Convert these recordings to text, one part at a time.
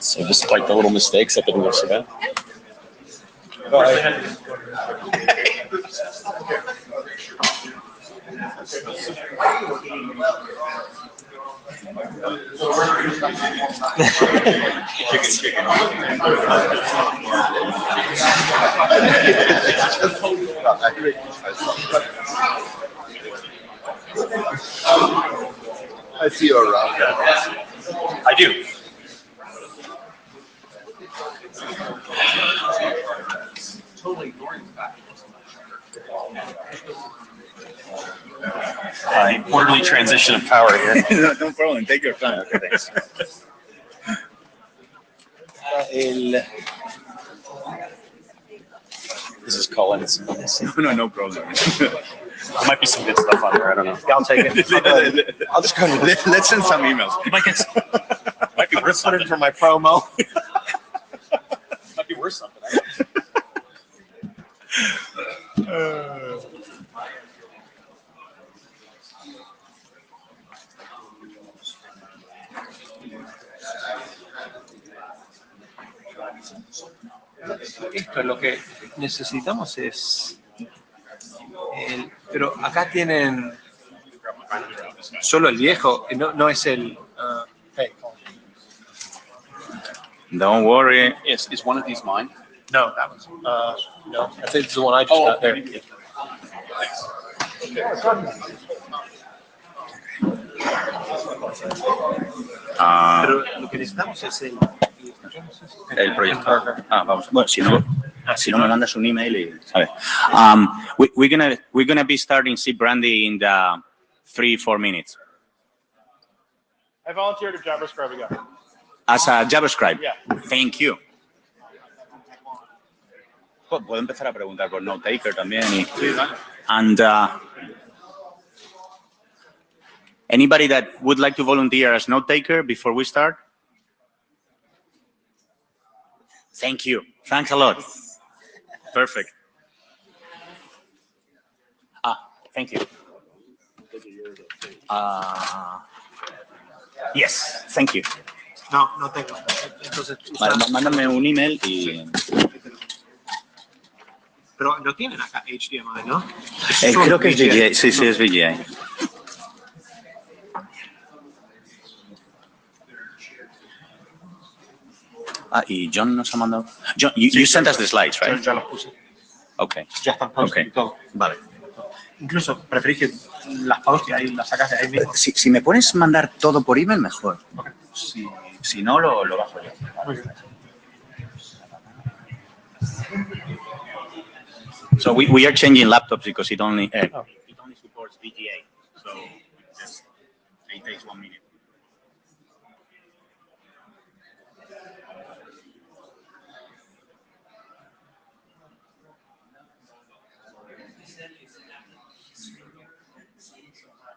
So despite the little mistakes, that didn't go so bad. I see you around. I do. Orderly transition of power here. No problem. Take your time. Okay, thanks. This is Colin. No problem. There might be some good stuff on there. I don't know. Yeah, I'll take it. I'll just go ahead. Let's send some emails. Might be worth something for my promo. Might be worth something. Esto lo que necesitamos es pero acá tienen solo el viejo, no es el Don't worry. Is one of these mine? no, that was no, I think it's the one I just got there. Pero lo que necesitamos es El proyecto. Vamos. Bueno, si no me mandas un email y a ver. We're gonna be starting SIPBRANDY in the 3-4 minutes. I volunteered to JavaScript again. As a JavaScript. Yeah. Thank you. Puedo empezar a preguntar por Note Taker también. And anybody that would like to volunteer as Note Taker before we start? Thank you. Thanks a lot. Perfect. Thank you. Yes, thank you. No tengo. Entonces, Vale, mándame un email y... pero lo tienen acá HDMI, ¿no? creo que es VGA. Sí, es VGA. Y John nos ha mandado... John, you sent us the slides, right? Ya los puse. Okay. Ya están posted y todo. Vale. Incluso preferís que las pausas ahí las sacas de ahí mismo. Si me pones mandar todo por email, mejor. Okay. Si no, lo bajo yo. Muy bien. So we are changing laptops because it only supports VGA. So it takes 1 minute.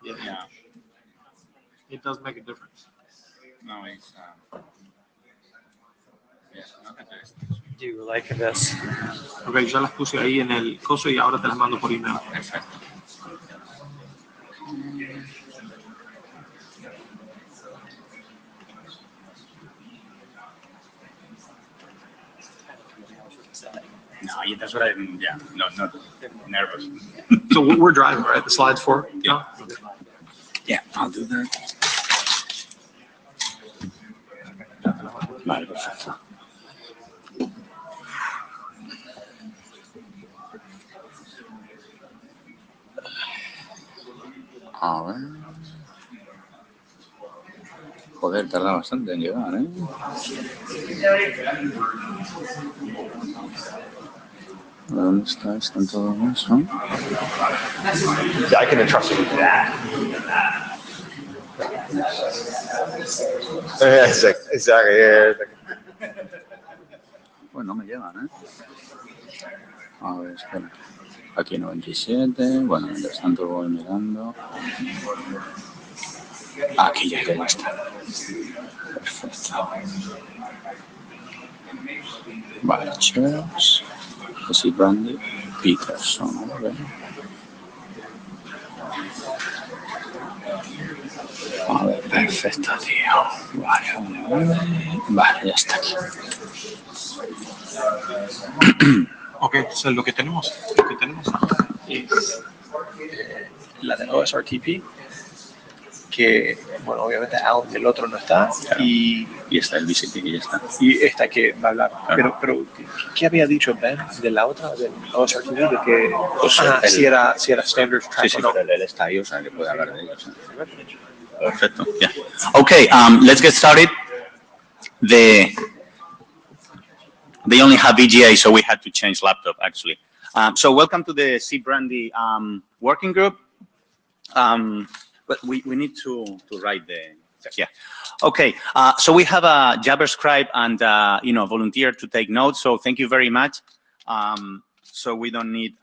Yeah. It does make a difference. No, it's not the best. Do you like this? Ok, ya las puse ahí en el coso y ahora te las mando por email. Perfecto. No, y that's what I'm, yeah, no, not nervous. So we're driving, right? The slides for? Yeah. Yeah, I'll do that. Vale, perfecto. A ver. Joder, tarda bastante en llegar, ¿eh? ¿Dónde está? ¿Están todo eso? Yeah, I can entrust you with that. Exactly. Pues no me llegan, ¿eh? A ver, espera. Aquí 97. Bueno, mientras tanto voy mirando. Aquí ya está. Perfecto. Vale, Chess. SIPBRANDY Peterson. A ver. A ver, perfecto, tío. Vale, ya está aquí. Ok, entonces lo que tenemos es la de OSRTP, que, bueno, obviamente Al del otro no está, Claro. y está el BCP y ya está. y esta que va a hablar. Claro. Pero ¿qué había dicho Ben de la otra, del OSRTP? De que Pues si era Standards Track Sí, o no. pero él está ahí, o sea, que puede hablar de ellos. Perfecto, yeah. Okay, let's get started. They only have VGA, so we had to change laptop, actually. So welcome to the SIPBRANDY working group. But we need to write the, yeah. Okay, so we have a JavaScript and, volunteer to take notes, so thank you very much. So we don't need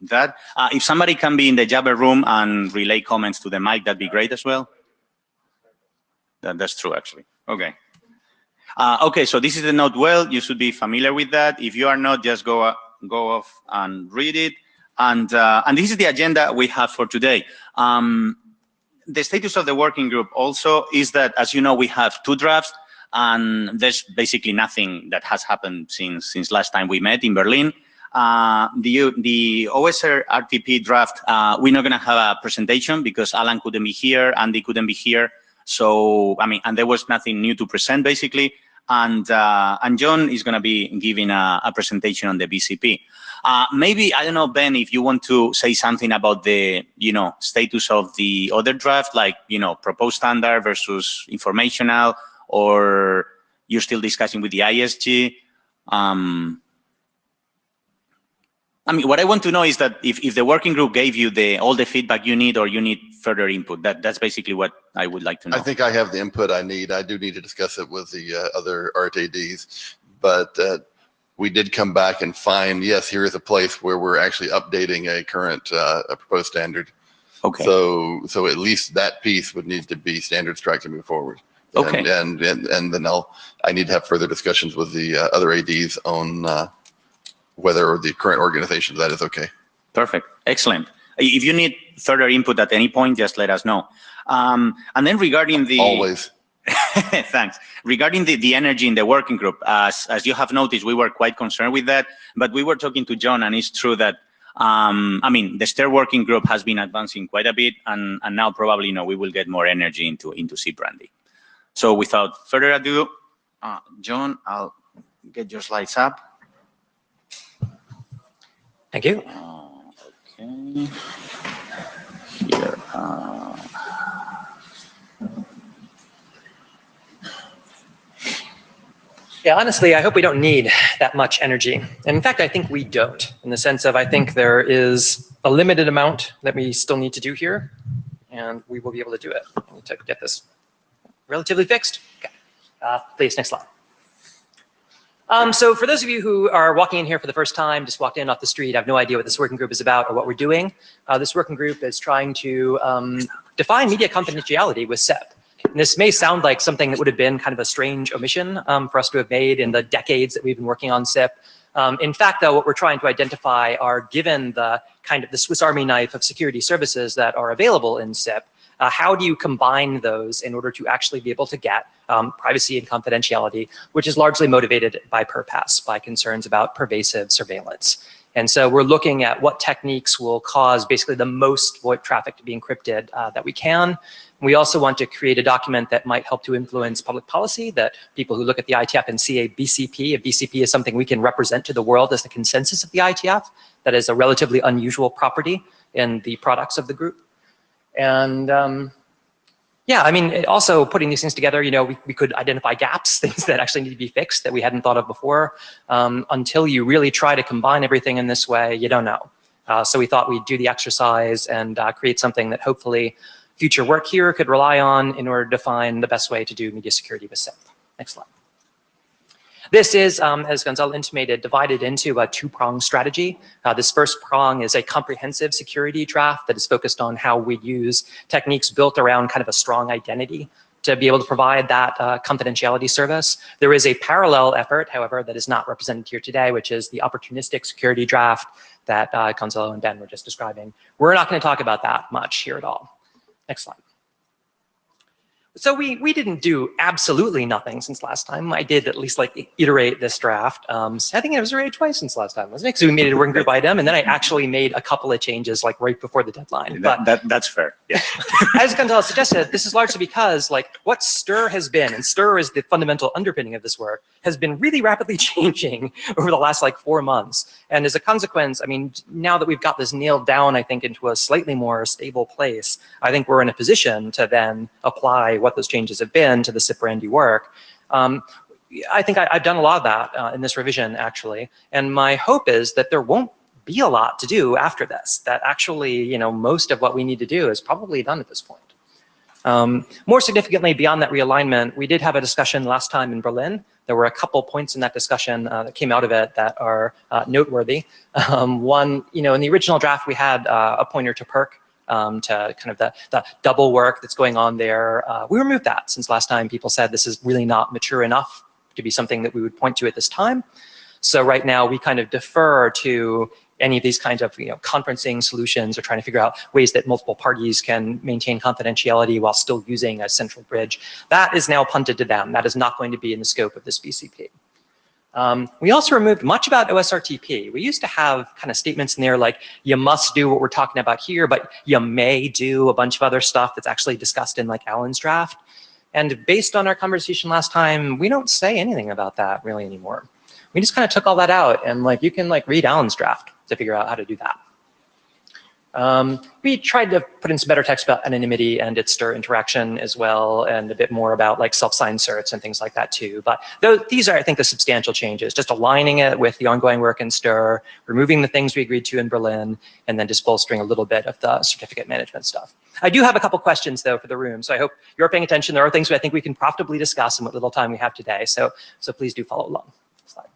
that. If somebody can be in the Jabber room and relay comments to the mic, that'd be great as well. That's true, actually. Okay. Okay, so this is the note well. You should be familiar with that. If you are not, just go off and read it. And this is the agenda we have for today. The status of the working group also is that, as you know, we have 2 drafts, and there's basically nothing that has happened since last time we met in Berlin. The OSR RTP draft, we're not going to have a presentation because Alan couldn't be here, Andy couldn't be here. So, I mean, and there was nothing new to present, basically. And John is going to be giving a presentation on the BCP. Maybe, I don't know, Ben, if you want to say something about the, status of the other draft, like, proposed standard versus informational, or you're still discussing with the ISG. I mean, what I want to know is that if the working group gave you all the feedback you need, or you need further input, that's basically what I would like to know. I think I have the input I need. I do need to discuss it with the other RTADs, but we did come back and find, yes, here is a place where we're actually updating a current a proposed standard. Okay. So at least that piece would need to be standards track to move forward. Okay. And then I need to have further discussions with the other ADs on whether the current organization that is okay. Perfect. Excellent. If you need further input at any point, just let us know. And then regarding the... Always. Thanks. Regarding the energy in the working group, as you have noticed, we were quite concerned with that, but we were talking to John, and it's true that, I mean, the STAIR working group has been advancing quite a bit, and now probably, we will get more energy into SIPBRANDY. So without further ado, John, I'll get your slides up. Thank you. Okay. Here. Yeah, honestly, I hope we don't need that much energy. And in fact, I think we don't, in the sense of I think there is a limited amount that we still need to do here, and we will be able to do it. I need to get this relatively fixed. Okay. Please, next slide. So for those of you who are walking in here for the first time, just walked in off the street, have no idea what this working group is about or what we're doing. This working group is trying to define media confidentiality with SEP. And this may sound like something that would have been kind of a strange omission for us to have made in the decades that we've been working on SIP. In fact, though, what we're trying to identify are, given the kind of the Swiss Army knife of security services that are available in SIP, how do you combine those in order to actually be able to get privacy and confidentiality, which is largely motivated by purpass, by concerns about pervasive surveillance. And so we're looking at what techniques will cause basically the most VoIP traffic to be encrypted that we can. We also want to create a document that might help to influence public policy, that people who look at the IETF and see a BCP is something we can represent to the world as the consensus of the IETF. That is a relatively unusual property in the products of the group. And yeah, I mean, also putting these things together, we could identify gaps, things that actually need to be fixed that we hadn't thought of before. Until you really try to combine everything in this way, you don't know. So we thought we'd do the exercise and create something that hopefully future work here could rely on in order to find the best way to do media security with SIP. Next slide. This is, as Gonzalo intimated, divided into a 2-pronged strategy. This first prong is a comprehensive security draft that is focused on how we use techniques built around kind of a strong identity to be able to provide that confidentiality service. There is a parallel effort, however, that is not represented here today, which is the opportunistic security draft that Gonzalo and Ben were just describing. We're not going to talk about that much here at all. Next slide. So we didn't do absolutely nothing since last time. I did at least like iterate this draft. I think it was iterated twice since last time, wasn't it? Because we made it a working group item, and then I actually made a couple of changes like right before the deadline. That's fair. Yeah. As Gonzalo suggested, this is largely because like what STIR has been, and STIR is the fundamental underpinning of this work, has been really rapidly changing over the last like 4 months. And as a consequence, I mean, now that we've got this nailed down, I think into a slightly more stable place, I think we're in a position to then apply what those changes have been to the SIPBRANDY work. I think I've done a lot of that in this revision, actually. And my hope is that there won't be a lot to do after this, that actually, you know, most of what we need to do is probably done at this point. More significantly, beyond that realignment, we did have a discussion last time in Berlin. There were a couple points in that discussion that came out of it that are noteworthy. One, you know, in the original draft, we had a pointer to PERC, to kind of the double work that's going on there. We removed that since last time people said this is really not mature enough to be something that we would point to at this time. So right now we kind of defer to any of these kinds of, you know, conferencing solutions or trying to figure out ways that multiple parties can maintain confidentiality while still using a central bridge. That is now punted to them. That is not going to be in the scope of this BCP. We also removed much about OSRTP. We used to have kind of statements in there like, you must do what we're talking about here, but you may do a bunch of other stuff that's actually discussed in like Alan's draft. And based on our conversation last time, we don't say anything about that really anymore. We just kind of took all that out, and like you can like read Alan's draft to figure out how to do that. We tried to put in some better text about anonymity and its STIR interaction as well, and a bit more about like self-signed certs and things like that too. But these are, I think, the substantial changes, just aligning it with the ongoing work in STIR, removing the things we agreed to in Berlin, and then just bolstering a little bit of the certificate management stuff. I do have a couple questions though for the room, so I hope you're paying attention. There are things I think we can profitably discuss in what little time we have today, so please do follow along. Slide.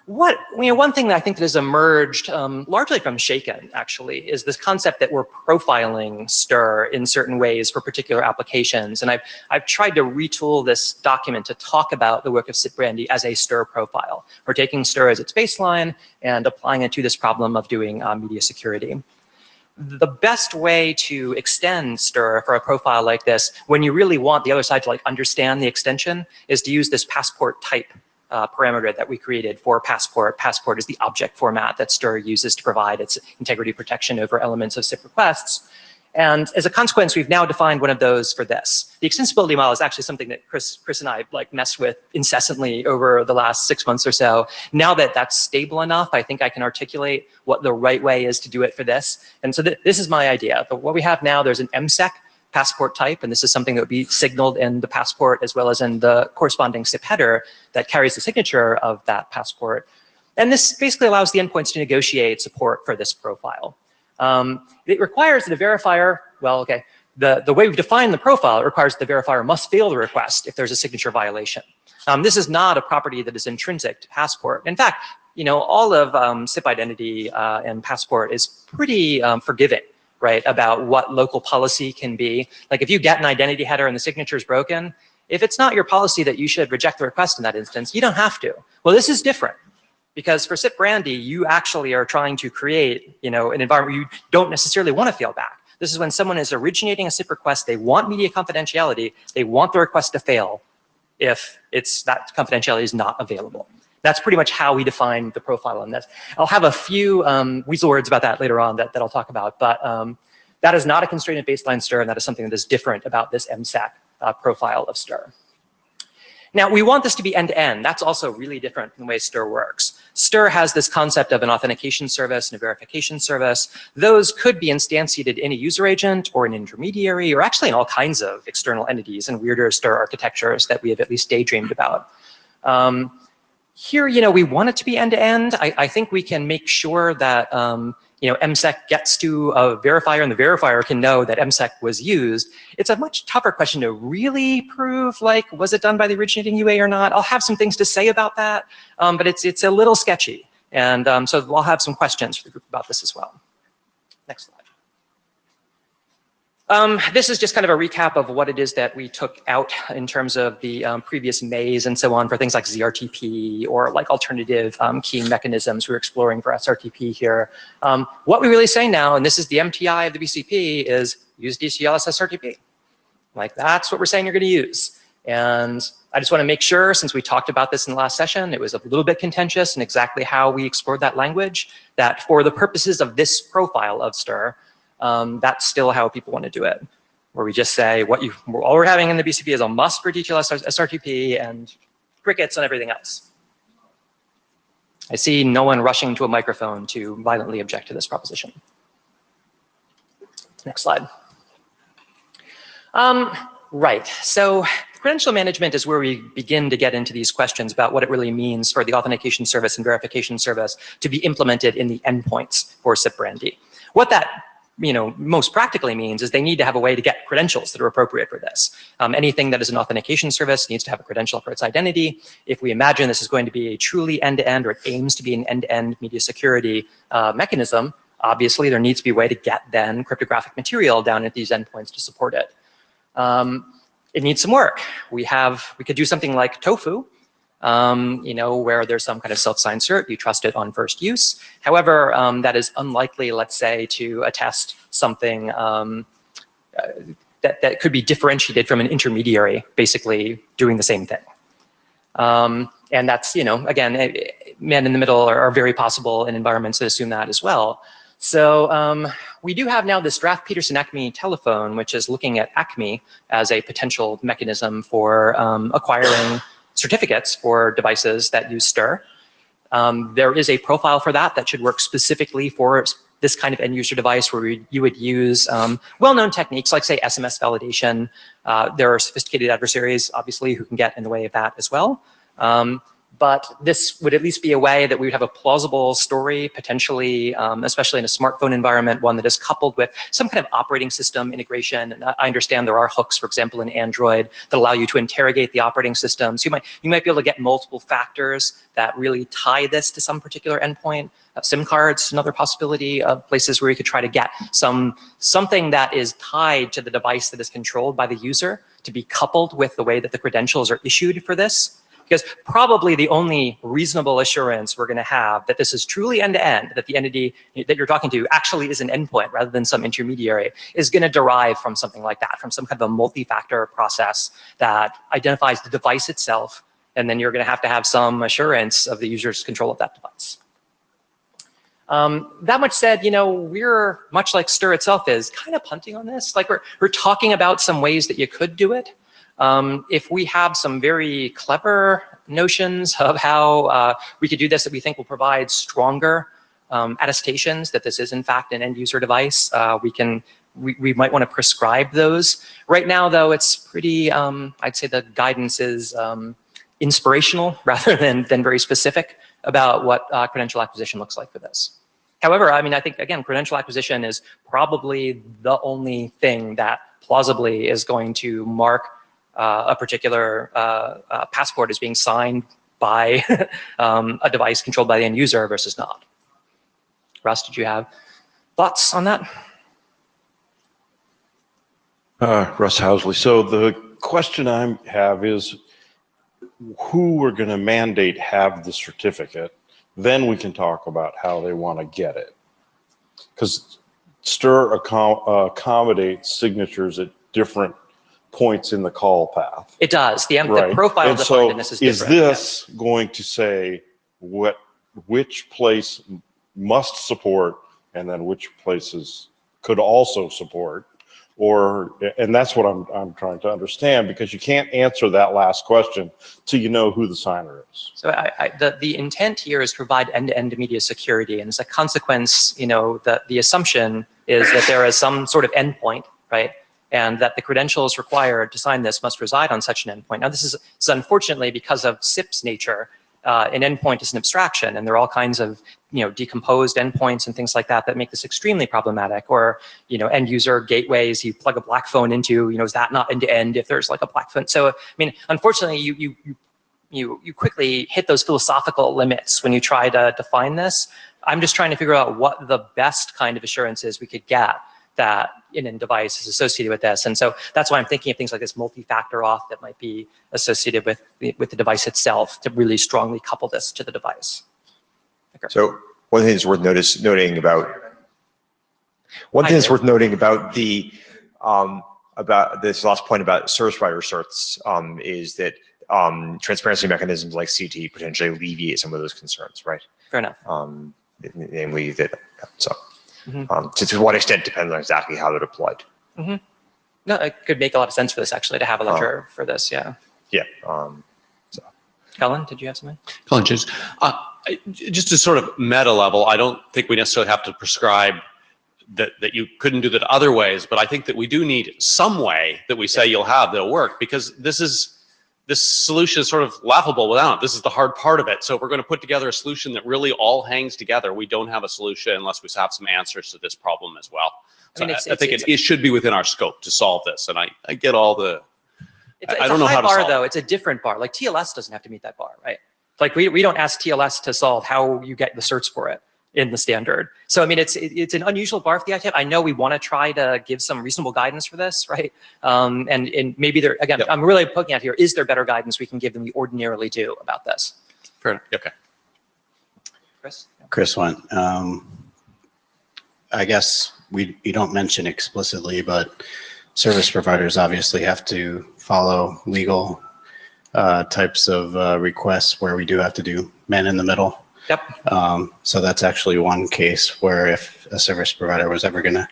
One thing that I think that has emerged largely from Shaken, actually, is this concept that we're profiling STIR in certain ways for particular applications. And I've tried to retool this document to talk about the work of SIPBRANDY as a STIR profile. We're taking STIR as its baseline and applying it to this problem of doing media security. The best way to extend STIR for a profile like this, when you really want the other side to like understand the extension, is to use this passport type parameter that we created for Passport. Passport is the object format that STIR uses to provide its integrity protection over elements of SIP requests. And as a consequence, we've now defined one of those for this. The extensibility model is actually something that Chris and I like messed with incessantly over the last 6 months or so. Now that that's stable enough, I think I can articulate what the right way is to do it for this. And so this is my idea. But what we have now, there's an MSEC passport type, and this is something that would be signaled in the passport as well as in the corresponding SIP header that carries the signature of that passport. And this basically allows the endpoints to negotiate support for this profile. It requires that a verifier, well, okay, the way we've defined the profile, it requires the verifier must fail the request if there's a signature violation. This is not a property that is intrinsic to Passport. In fact, you know, all of SIP identity and Passport is pretty forgiving, right, about what local policy can be. Like if you get an identity header and the signature is broken, if it's not your policy that you should reject the request in that instance, you don't have to. Well, this is different because for SIPBRANDY, you actually are trying to create, you know, an environment where you don't necessarily want to fail back. This is when someone is originating a SIP request, they want media confidentiality, they want the request to fail if that confidentiality is not available. That's pretty much how we define the profile on this. I'll have a few weasel words about that later on that I'll talk about, but that is not a constrained baseline STIR, and that is something that is different about this MSAC profile of STIR. Now, we want this to be end-to-end. That's also really different from the way STIR works. STIR has this concept of an authentication service and a verification service. Those could be instantiated in a user agent or an intermediary, or actually in all kinds of external entities and weirder STIR architectures that we have at least daydreamed about. Here, you know, we want it to be end-to-end. I think we can make sure that, you know, MSEC gets to a verifier and the verifier can know that MSEC was used. It's a much tougher question to really prove, like, was it done by the originating UA or not? I'll have some things to say about that, but it's a little sketchy. And so I'll have some questions for the group about this as well. Next slide. This is just kind of a recap of what it is that we took out in terms of the previous maze and so on for things like ZRTP or like alternative keying mechanisms we're exploring for SRTP here. What we really say now, and this is the MTI of the BCP, is use DCLS SRTP. Like that's what we're saying you're going to use. And I just want to make sure, since we talked about this in the last session, it was a little bit contentious and exactly how we explored that language, that for the purposes of this profile of STIR, that's still how people want to do it, where we just say all we're having in the BCP is a must for DTLS SRTP and crickets on everything else. I see no one rushing to a microphone to violently object to this proposition. Next slide. Right, so credential management is where we begin to get into these questions about what it really means for the authentication service and verification service to be implemented in the endpoints for SIPBRANDY. What that most practically means is they need to have a way to get credentials that are appropriate for this. Anything that is an authentication service needs to have a credential for its identity. If we imagine this is going to be a truly end-to-end, or it aims to be an end-to-end media security mechanism, obviously there needs to be a way to get then cryptographic material down at these endpoints to support it. It needs some work. We could do something like TOFU, where there's some kind of self-signed cert, you trust it on first use. However, that is unlikely, let's say, to attest something that could be differentiated from an intermediary, basically doing the same thing. And that's, again, men in the middle are very possible in environments that assume that as well. So we do have now this draft Peterson-Acme telephone, which is looking at Acme as a potential mechanism for acquiring certificates for devices that use STIR. There is a profile for that should work specifically for this kind of end user device where you would use well-known techniques like, say, SMS validation. There are sophisticated adversaries, obviously, who can get in the way of that as well. But this would at least be a way that we would have a plausible story, potentially, especially in a smartphone environment, one that is coupled with some kind of operating system integration. And I understand there are hooks, for example, in Android that allow you to interrogate the operating system. So you might be able to get multiple factors that really tie this to some particular endpoint. SIM cards, another possibility of places where you could try to get something that is tied to the device that is controlled by the user to be coupled with the way that the credentials are issued for this. Because probably the only reasonable assurance we're going to have that this is truly end-to-end, that the entity that you're talking to actually is an endpoint rather than some intermediary, is going to derive from something like that, from some kind of a multi-factor process that identifies the device itself, and then you're going to have some assurance of the user's control of that device. That much said, we're, much like STIR itself is, kind of punting on this. Like we're talking about some ways that you could do it. If we have some very clever notions of how we could do this that we think will provide stronger attestations that this is in fact an end user device, we might want to prescribe those. Right now, though, it's pretty, I'd say the guidance is inspirational rather than very specific about what credential acquisition looks like for this. However, I think, again, credential acquisition is probably the only thing that plausibly is going to mark a particular passport as being signed by a device controlled by the end user versus not. Russ, did you have thoughts on that? Russ Housley. So the question I have is who we're going to mandate have the certificate. Then we can talk about how they want to get it. Because STIR accommodates signatures at different points in the call path. It does. The Right. profile And defined so in this is different. is this going to say which place must support and then which places could also support? And that's what I'm trying to understand, because you can't answer that last question till you know who the signer is. So the intent here is to provide end-to-end media security, and as a consequence, the assumption is that there is some sort of endpoint, right? And that the credentials required to sign this must reside on such an endpoint. Now, this is unfortunately, because of SIP's nature, an endpoint is an abstraction, and there are all kinds of decomposed endpoints and things like that that make this extremely problematic. Or end user gateways you plug a black phone into, is that not end-to-end if there's like a black phone? So unfortunately, you quickly hit those philosophical limits when you try to define this. I'm just trying to figure out what the best kind of assurances we could get that in a device is associated with this. And so that's why I'm thinking of things like this multi-factor auth that might be associated with the device itself to really strongly couple this to the device. Okay. So one thing that's worth noting about this last point about service provider certs is that transparency mechanisms like CT potentially alleviate some of those concerns, right? Fair enough. Namely that, so to what extent depends on exactly how they're deployed. No, it could make a lot of sense for this actually to have a ledger for this, yeah. Yeah. Colin, did you have something? Colin, just to sort of meta level, I don't think we necessarily have to prescribe that you couldn't do that other ways, but I think that we do need some way that we say you'll have that'll work, because this solution is sort of laughable without it. This is the hard part of it. So if we're going to put together a solution that really all hangs together, we don't have a solution unless we have some answers to this problem as well. So I think it should be within our scope to solve this. And I get all the, I don't know how to solve it. Though. It's a different bar. Like TLS doesn't have to meet that bar, right? Like we don't ask TLS to solve how you get the certs for it in the standard. So I mean, it's an unusual bar for the IETF. I know we want to try to give some reasonable guidance for this, right? And maybe there, again, Yep. I'm really poking at here, is there better guidance we can give than we ordinarily do about this? Fair enough. Okay. Chris? Chris went. I guess you don't mention explicitly, but service providers obviously have to follow legal types of requests where we do have to do man in the middle. Yep. So that's actually one case where if a service provider was ever going to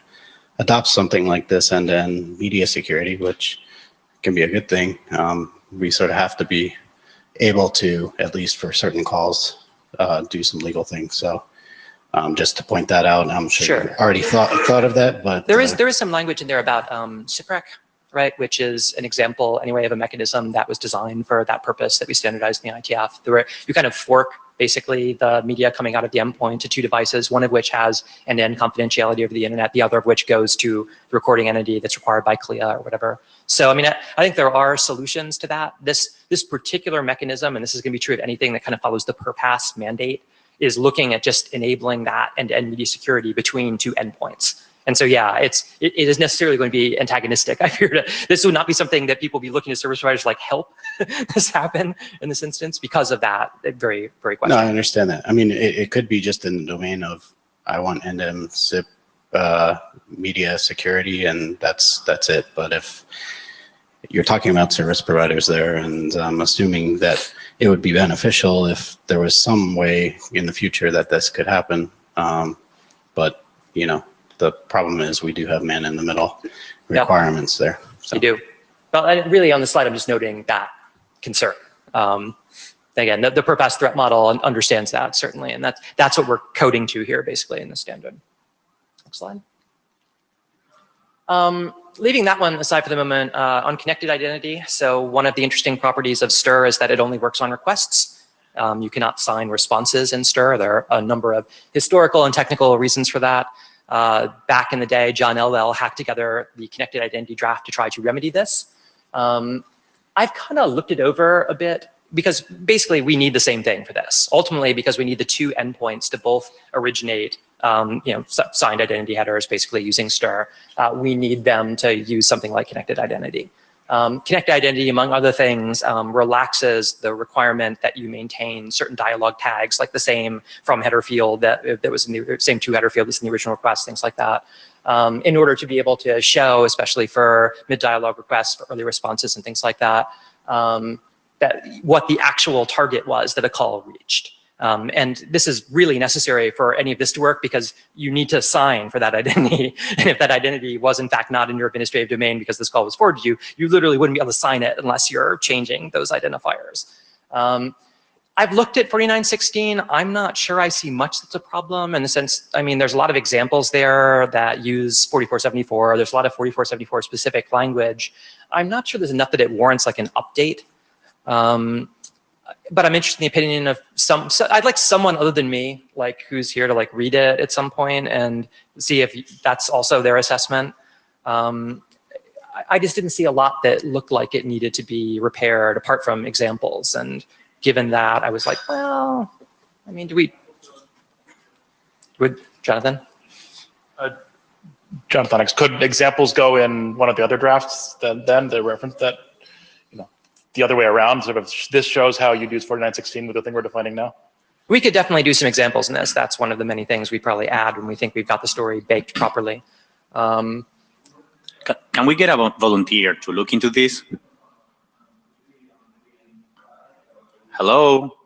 adopt something like this end-to-end media security, which can be a good thing, we sort of have to be able to, at least for certain calls, do some legal things. So just to point that out, I'm sure you already thought of that, but there is some language in there about SIPRAC, right, which is an example anyway of a mechanism that was designed for that purpose that we standardized in the IETF. Where you kind of fork basically the media coming out of the endpoint to two devices, one of which has end-to-end confidentiality over the internet, the other of which goes to the recording entity that's required by CLIA or whatever. So I mean, I think there are solutions to that. This particular mechanism, and this is going to be true of anything that kind of follows the per pass mandate, is looking at just enabling that end-to-end media security between two endpoints. And so, yeah, it is necessarily going to be antagonistic. I fear this would not be something that people be looking to service providers like help this happen in this instance because of that very, very question. No, I understand that. I mean, it could be just in the domain of I want end-to-end SIP media security, and that's it. But if you're talking about service providers there, and I'm assuming that it would be beneficial if there was some way in the future that this could happen. But, you know, the problem is we do have man in the middle requirements there. So. You do. Well, really on the slide, I'm just noting that concern. Again, the per pass threat model understands that certainly, and that's what we're coding to here basically in the standard. Next slide. Leaving that one aside for the moment, on connected identity. So one of the interesting properties of STIR is that it only works on requests. You cannot sign responses in STIR. There are a number of historical and technical reasons for that. Back in the day, John Elwell hacked together the connected identity draft to try to remedy this. I've kind of looked it over a bit because basically we need the same thing for this. Ultimately, because we need the two endpoints to both originate signed identity headers, basically using STIR. We need them to use something like connected identity. Connected identity, among other things, relaxes the requirement that you maintain certain dialog tags, like the same from header field that was in the same to header field that's in the original request, things like that, in order to be able to show, especially for mid-dialog requests, for early responses and things like that, that what the actual target was that a call reached. And this is really necessary for any of this to work because you need to sign for that identity. And if that identity was in fact not in your administrative domain because this call was forwarded to you, you literally wouldn't be able to sign it unless you're changing those identifiers. I've looked at 4916. I'm not sure I see much that's a problem in the sense, I mean, there's a lot of examples there that use 4474. There's a lot of 4474 specific language. I'm not sure there's enough that it warrants like an update. But I'm interested in the opinion of I'd like someone other than me, like who's here to like read it at some point and see if that's also their assessment. I just didn't see a lot that looked like it needed to be repaired apart from examples. And given that, I was like, well, I mean, would Jonathan? Jonathan, could examples go in one of the other drafts then the reference that, the other way around, sort of this shows how you'd use 4916 with the thing we're defining now? We could definitely do some examples in this. That's one of the many things we probably add when we think we've got the story baked properly. Can we get a volunteer to look into this? Hello?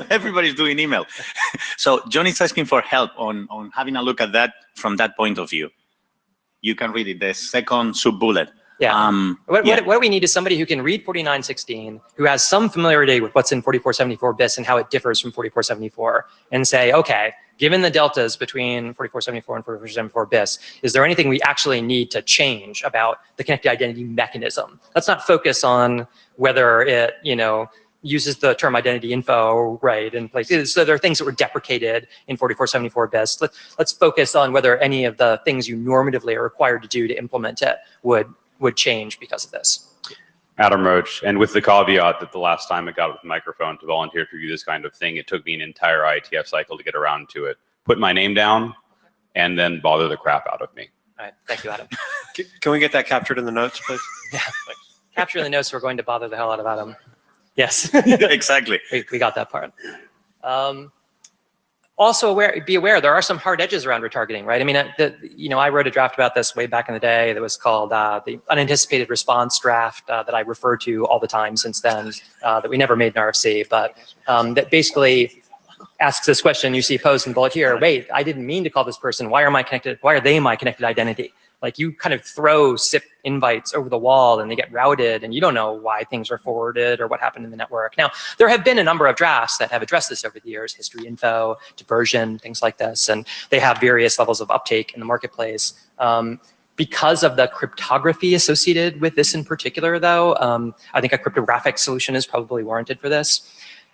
Everybody's doing email. So John is asking for help on having a look at that from that point of view. You can read it, the second sub-bullet. Yeah. What we need is somebody who can read 4916, who has some familiarity with what's in 4474 bis and how it differs from 4474, and say, okay, given the deltas between 4474 and 4474 bis, is there anything we actually need to change about the connected identity mechanism? Let's not focus on whether it, uses the term identity info right in places. So there are things that were deprecated in 4474 bis. Let's focus on whether any of the things you normatively are required to do to implement it would change because of this. Adam Roach, and with the caveat that the last time I got with the microphone to volunteer to do this kind of thing, it took me an entire IETF cycle to get around to it. Put my name down and then bother the crap out of me. All right, thank you, Adam. Can we get that captured in the notes, please? Yeah, capture the notes. We're going to bother the hell out of Adam. Yes, exactly. We got that part. Also be aware, there are some hard edges around retargeting, right? I mean, I wrote a draft about this way back in the day that was called the unanticipated response draft that I refer to all the time since then, that we never made an RFC, but that basically asks this question you see posed in bullet here. Wait, I didn't mean to call this person. Why are they my connected identity? Like, you kind of throw SIP invites over the wall and they get routed and you don't know why things are forwarded or what happened in the network. Now, there have been a number of drafts that have addressed this over the years, history info, diversion, things like this, and they have various levels of uptake in the marketplace. Because of the cryptography associated with this in particular, though, I think a cryptographic solution is probably warranted for this.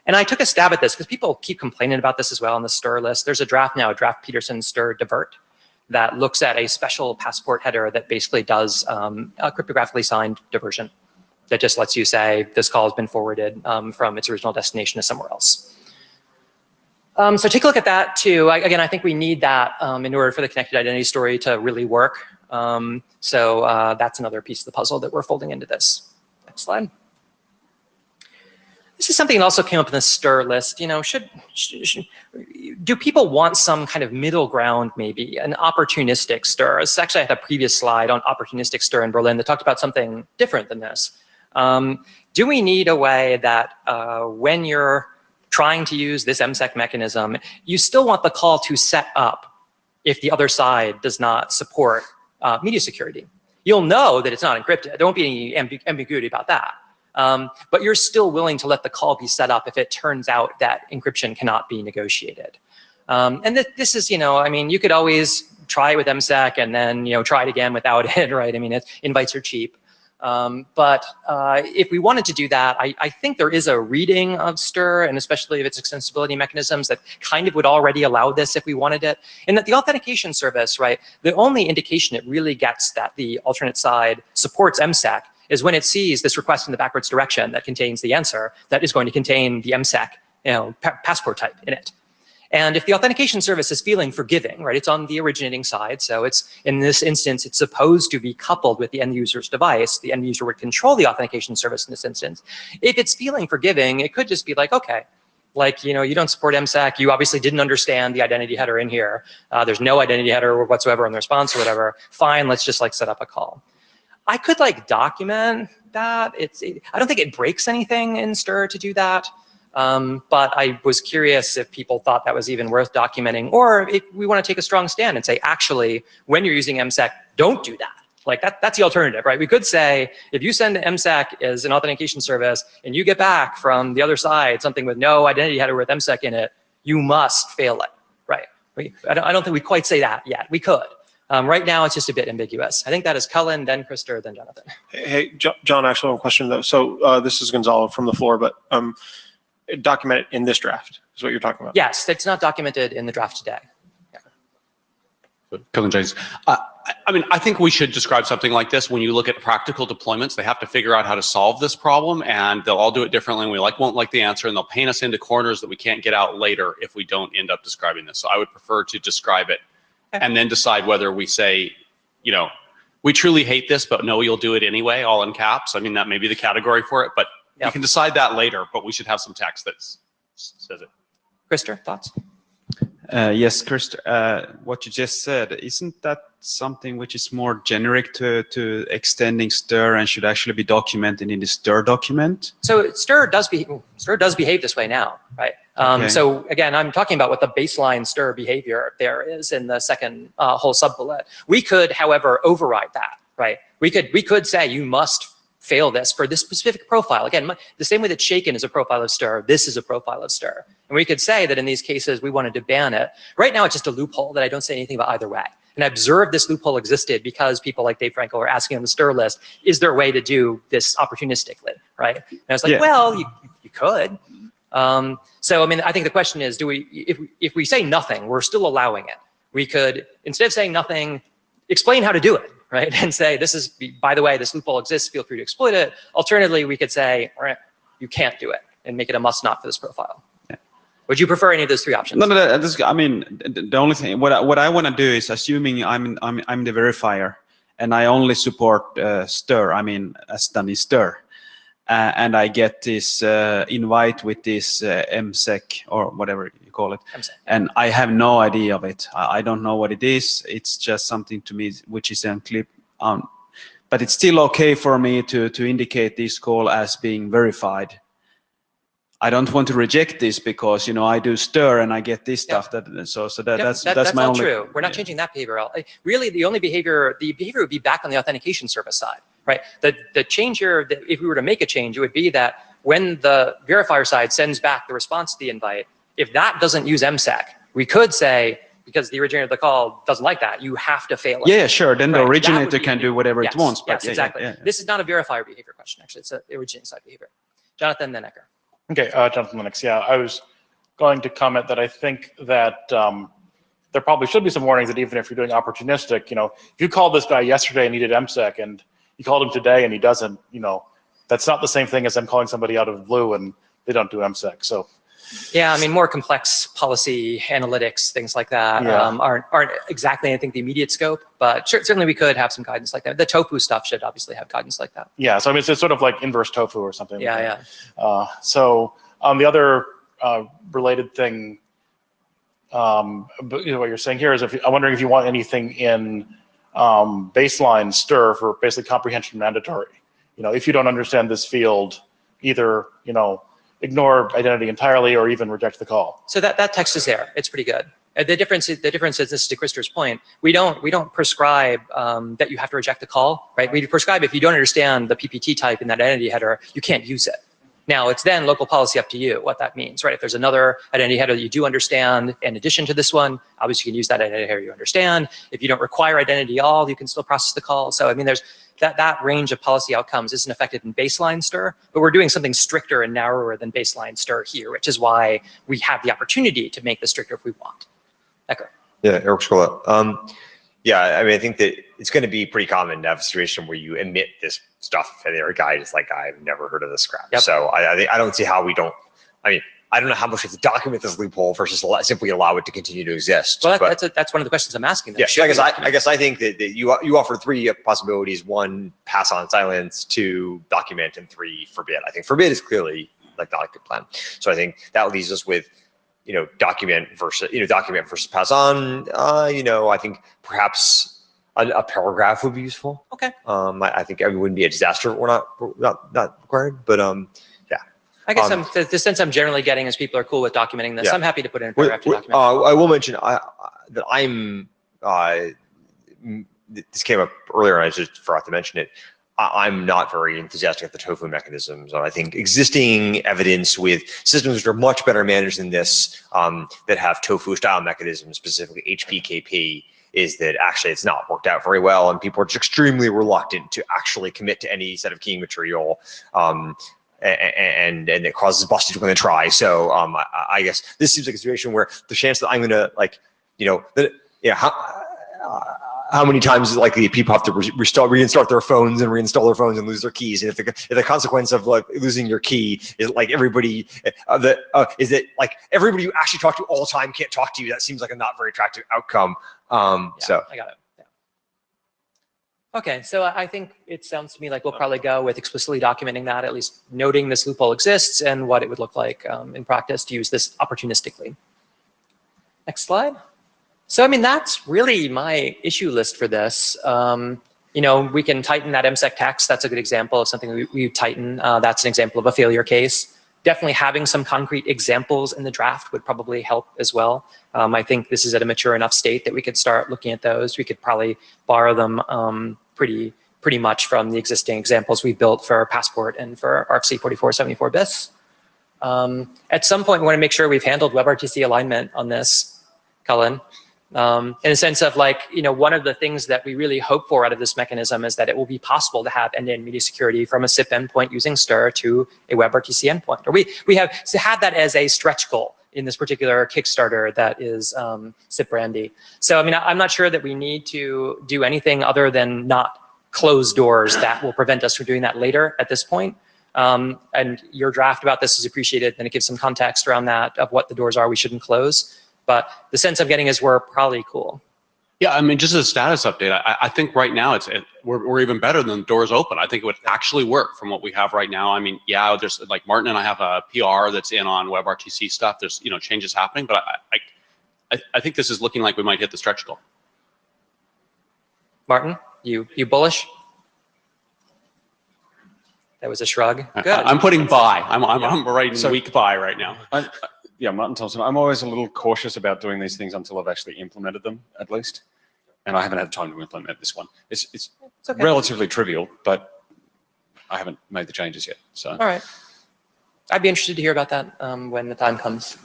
And I took a stab at this because people keep complaining about this as well on the stir list. There's a draft now, a draft Peterson stir divert, that looks at a special passport header that basically does a cryptographically signed diversion that just lets you say this call has been forwarded from its original destination to somewhere else. So take a look at that too. Again, I think we need that in order for the connected identity story to really work. So that's another piece of the puzzle that we're folding into this. Next slide. This is something that also came up in the stir list. Do people want some kind of middle ground, maybe an opportunistic stir? Actually, I had a previous slide on opportunistic stir in Berlin that talked about something different than this. Do we need a way that when you're trying to use this MSEC mechanism, you still want the call to set up if the other side does not support media security? You'll know that it's not encrypted. There won't be any ambiguity about that. But you're still willing to let the call be set up if it turns out that encryption cannot be negotiated. And this is, I mean, you could always try it with MSEC and then, try it again without it, right? I mean, invites are cheap. But if we wanted to do that, I think there is a reading of stir, and especially of its extensibility mechanisms, that kind of would already allow this if we wanted it. And that the authentication service, right, the only indication it really gets that the alternate side supports MSEC is when it sees this request in the backwards direction that contains the answer that is going to contain the MSEC passport type in it. And if the authentication service is feeling forgiving, right, it's on the originating side. So it's, in this instance, it's supposed to be coupled with the end user's device. The end user would control the authentication service in this instance. If it's feeling forgiving, it could just be like, okay, like, you don't support MSEC. You obviously didn't understand the identity header in here. There's no identity header whatsoever in the response or whatever. Fine, let's just set up a call. I could document that. I don't think it breaks anything in stir to do that. But I was curious if people thought that was even worth documenting, or if we want to take a strong stand and say, actually, when you're using MSEC, don't do that. That's the alternative, right? We could say, if you send MSEC as an authentication service and you get back from the other side something with no identity header with MSEC in it, you must fail it, right? I don't think we quite say that yet. We could. Right now, it's just a bit ambiguous. I think that is Cullen, then Krister, then Jonathan. Hey, John, actually, I have a question, though. So this is Gonzalo from the floor, but document it in this draft is what you're talking about. Yes, it's not documented in the draft today. Yeah. Cullen James. I mean, I think we should describe something like this. When you look at practical deployments, they have to figure out how to solve this problem, and they'll all do it differently, and we won't like the answer, and they'll paint us into corners that we can't get out later if we don't end up describing this. So I would prefer to describe it and then decide whether we say, you know, we truly hate this, but no, you'll do it anyway, all in caps. I mean, that may be the category for it, but you can decide that later, but we should have some text that says it. Krister, thoughts? Yes, Chris, what you just said, isn't that something which is more generic to extending STIR and should actually be documented in the STIR document? So STIR does behave this way now, right? Okay. So again, I'm talking about what the baseline STIR behavior there is in the second whole sub-bullet. We could, however, override that, right? We could say you must fail this for this specific profile. Again, the same way that shaken is a profile of STIR, this is a profile of STIR. And we could say that in these cases, we wanted to ban it. Right now, it's just a loophole that I don't say anything about either way. And I observed this loophole existed because people like Dave Frankel are asking on the STIR list, is there a way to do this opportunistically, right? And I was like, well, you could. So, I mean, I think the question is, if we say nothing, we're still allowing it. We could, instead of saying nothing, explain how to do it, right? And say, this is, by the way, this loophole exists, feel free to exploit it. Alternatively, we could say, all right, you can't do it and make it a must not for this profile. Yeah. Would you prefer any of those three options? No, I mean, the only thing, what I want to do is, assuming I'm the verifier and I only support STIR, I mean, as done in STIR. And I get this invite with this MSEC or whatever you call it, and I have no idea of it. I don't know what it is. It's just something to me which is unclear. But it's still okay for me to indicate this call as being verified. I don't want to reject this because, you know, I do STIR and I get this stuff. That's my all only. True. We're not changing that behavior. Really, the only behavior would be back on the authentication service side. Right. The change here, if we were to make a change, it would be that when the verifier side sends back the response to the invite, if that doesn't use MSEC, we could say, because the originator of the call doesn't like that, you have to fail it. Yeah, sure. Then the originator can do whatever it wants. Yes, exactly. This is not a verifier behavior question, actually. It's an originating side behavior. Jonathan, then Ecker. Okay, Jonathan Lennox. Yeah, I was going to comment that I think that there probably should be some warnings that even if you're doing opportunistic, you know, if you called this guy yesterday and he did MSEC and you called him today and he doesn't, you know, that's not the same thing as I'm calling somebody out of the blue and they don't do MSEC. So, yeah, I mean, more complex policy analytics, things like that aren't exactly, I think, the immediate scope, but certainly we could have some guidance like that. The tofu stuff should obviously have guidance like that. Yeah, so I mean, it's sort of like inverse tofu or something. Yeah, yeah. So the other related thing, you know, what you're saying here is, I'm wondering if you want anything in baseline STIR for basically comprehension mandatory. You know, if you don't understand this field, either, you know, ignore identity entirely or even reject the call. So that text is there. It's pretty good. The difference is, this is to Krister's point, we don't prescribe that you have to reject the call, right? We prescribe if you don't understand the PPT type in that identity header, you can't use it. Now, it's then local policy up to you what that means, right? If there's another identity header that you do understand in addition to this one, obviously you can use that identity header you understand. If you don't require identity at all, you can still process the call. So, I mean, there's that range of policy outcomes isn't affected in baseline STIR, but we're doing something stricter and narrower than baseline STIR here, which is why we have the opportunity to make this stricter if we want. Ecker. Yeah, Eric Scola. Yeah, I mean, I think that it's going to be pretty common to have a situation where you emit this stuff and the guy is like, I've never heard of this crap. Yep. So I don't see how we don't, I mean, I don't know how much we have to document this loophole versus simply allow it to continue to exist. Well, that's one of the questions I'm asking. Yeah, I guess I think that you offer three possibilities: one, pass on silence; two, document; and three, forbid. I think forbid is clearly like the good plan. So I think that leaves us with, you know, document versus pass on. You know, I think perhaps a paragraph would be useful. Okay. I think it wouldn't be a disaster if we're not required, but yeah. I guess the sense I'm generally getting is people are cool with documenting this. Yeah. I'm happy to put in a paragraph to document. I will mention that I'm. This came up earlier, and I just forgot to mention it. I'm not very enthusiastic of the tofu mechanisms. I think existing evidence with systems which are much better managed than this, that have tofu style mechanisms, specifically HPKP, is that actually it's not worked out very well, and people are just extremely reluctant to actually commit to any set of keying material. And it causes bustage when they try. So I guess this seems like a situation where the chance that I'm gonna, like, you know, how many times is it likely that people have to reinstart their phones and reinstall their phones and lose their keys? And if the consequence of like losing your key is like everybody, is it like everybody you actually talk to all the time can't talk to you? That seems like a not very attractive outcome. So I got it. Yeah. Okay, so I think it sounds to me like we'll probably go with explicitly documenting that, at least noting this loophole exists and what it would look like in practice to use this opportunistically. Next slide. So, I mean, that's really my issue list for this. You know, we can tighten that MSEC text. That's a good example of something we tighten. That's an example of a failure case. Definitely having some concrete examples in the draft would probably help as well. I think this is at a mature enough state that we could start looking at those. We could probably borrow them pretty much from the existing examples we built for Passport and for RFC 4474 BIS. At some point, we want to make sure we've handled WebRTC alignment on this, Cullen. In a sense of like, you know, one of the things that we really hope for out of this mechanism is that it will be possible to have end-to-end media security from a SIP endpoint using STIR to a WebRTC endpoint. Or we have had that as a stretch goal in this particular Kickstarter that is SIPBRANDY. So, I mean, I'm not sure that we need to do anything other than not close doors that will prevent us from doing that later at this point. And your draft about this is appreciated, and it gives some context around that of what the doors are we shouldn't close. But the sense I'm getting is we're probably cool. Yeah, I mean, just as a status update, I think right now we're even better than the doors open. I think it would actually work from what we have right now. I mean, yeah, there's like Martin and I have a PR that's in on WebRTC stuff. There's, you know, changes happening, but I think this is looking like we might hit the stretch goal. Martin, you bullish? That was a shrug. Good. I'm putting buy. I'm writing weak buy right now. Yeah, Martin Thompson. I'm always a little cautious about doing these things until I've actually implemented them, at least. And I haven't had time to implement this one. It's okay. Relatively trivial, but I haven't made the changes yet. So. All right. I'd be interested to hear about that when the time comes.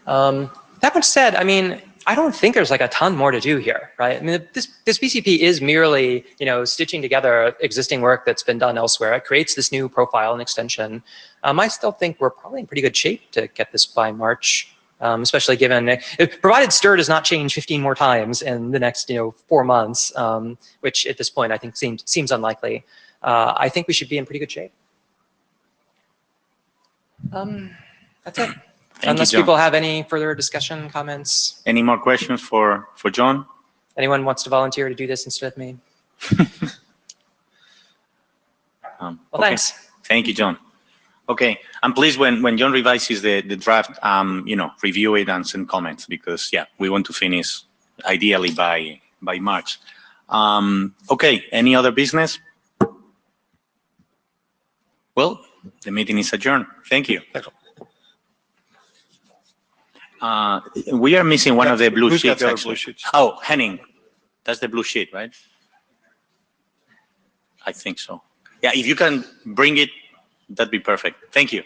That much said, I mean, I don't think there's like a ton more to do here, right? I mean, this BCP is merely, you know, stitching together existing work that's been done elsewhere. It creates this new profile and extension. I still think we're probably in pretty good shape to get this by March, especially given, provided STIR does not change 15 more times in the next, you know, 4 months, which at this point I think seems unlikely. I think we should be in pretty good shape. That's it. Unless people have any further discussion, comments. Any more questions for John? Anyone wants to volunteer to do this instead of me? Well, okay. Thanks. Thank you, John. Okay, and please, when John revises the draft, you know, review it and send comments, because yeah, we want to finish ideally by March. Okay, any other business? Well, the meeting is adjourned. Thank you. We are missing one of the blue sheets. Oh, Henning, that's the blue sheet, right? I think so. Yeah, if you can bring it, that'd be perfect. Thank you.